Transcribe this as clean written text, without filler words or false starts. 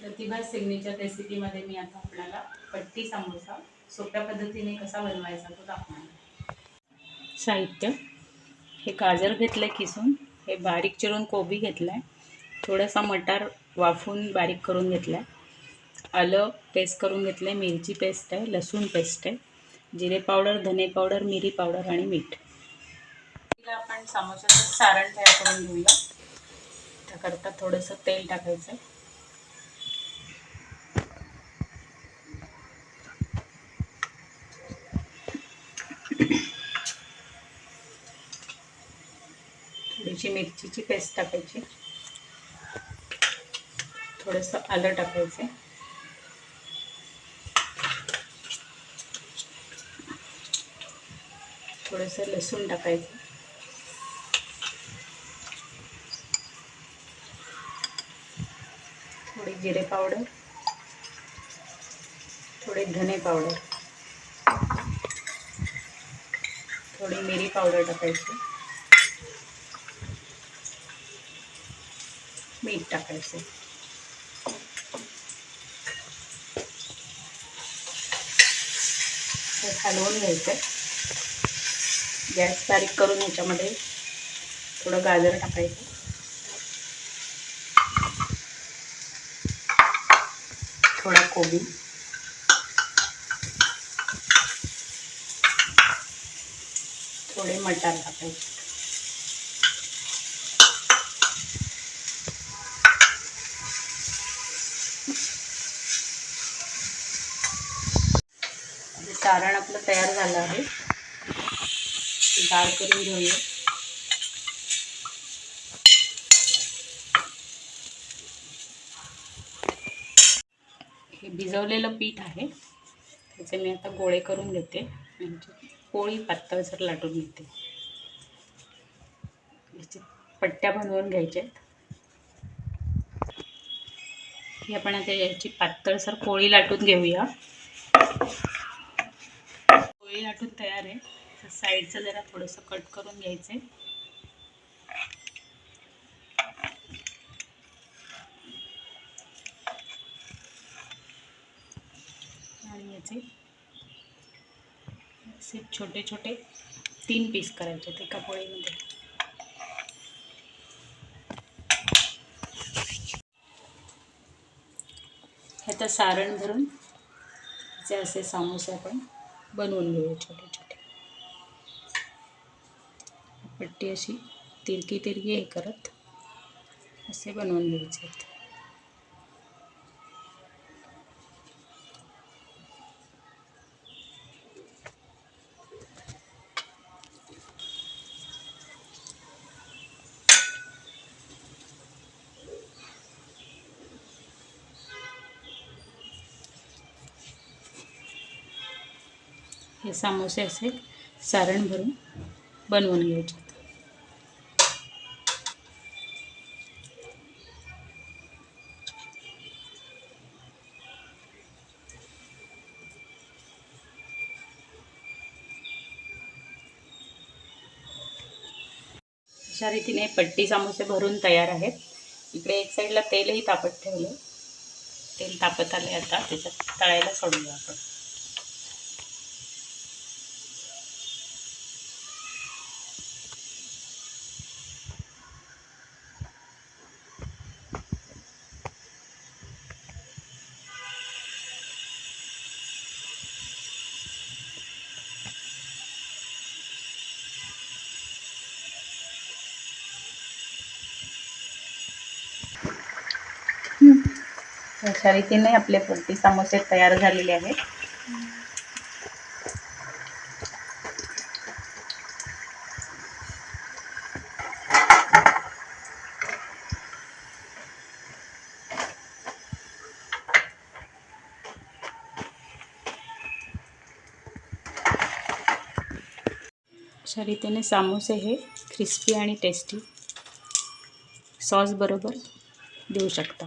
प्रतिभा signature रेसिपीमध्ये मी आता आपल्याला पट्टी समोसा सोप्या पद्धतीने कसा बनवायचा तो दाखवणार. साहित्य: हे गाजर घेतलं आहे किसून, हे बारीक चिरून कोबी घेतला आहे, थोडासा मटार वाफून बारीक करून घेतला आहे, आलं पेस्ट करून घेतलं आहे, मिरची पेस्ट आहे, लसूण पेस्ट आहे, जिरे पावडर, धने पावडर, मिरी पावडर आणि मीठ. तिला आपण समोसाचं सारण तयार करून घेऊया. त्याकरता थोडंसं तेल टाकायचं आहे. थोडीशी मिरचीची पेस्ट टाकायची, थोडंसं आलं टाकायचं, थोडंसं लसूण टाकायचं, थोडी जिरे पावडर, थोडे धने पावडर, थोडी मिरी पावडर टाकायची, मीठ टाकायचं. हे हलवून घ्यायचं. गॅस बारीक करून ह्याच्यामध्ये थोडं गाजर टाकायचं, थोडा कोबी, थोडे मटार टाकायचे. सारण आपलं तयार झालं आहे. गार करून घेऊया. हे भिजवलेलं पीठ आहे, त्याचे मी आता गोळे करून घेते. म्हणजे पोळी पातळसर लाटून घेते. याची पट्ट्या बनवून घ्यायच्या आहेत. ही आपण आता याची पातळसर पोळी लाटून घेऊया. पोळी लाटून तयार आहे. तर साईडचं जरा थोडंसं कट करून घ्यायचं आहे. आणि याचे असे छोटे छोटे 3 पीस करायचे एका पोळीमध्ये. ह्याचं सारण भरून त्याचे असे समोसे आपण बनवून घेऊया छोटे छोटे. पट्टी अशी तिरकी तिरकी हे करत असे बनवून घ्यायचे आहेत. हे समोसे असे सारण भरून बनवून घ्यायचे. अशा रीतीने पट्टी समोसे भरून तयार आहेत. इकडे एक साईडला तेलही तापत ठेवलं. तेल तापत आले. आता त्याच्यात तळायला सोडूया आपण. अशा रीतीने आपले पट्टी समोसे तयार झालेले आहेत. अशा रीतीने समोसे हे क्रिस्पी आणि टेस्टी सॉस बरोबर देऊ शकता.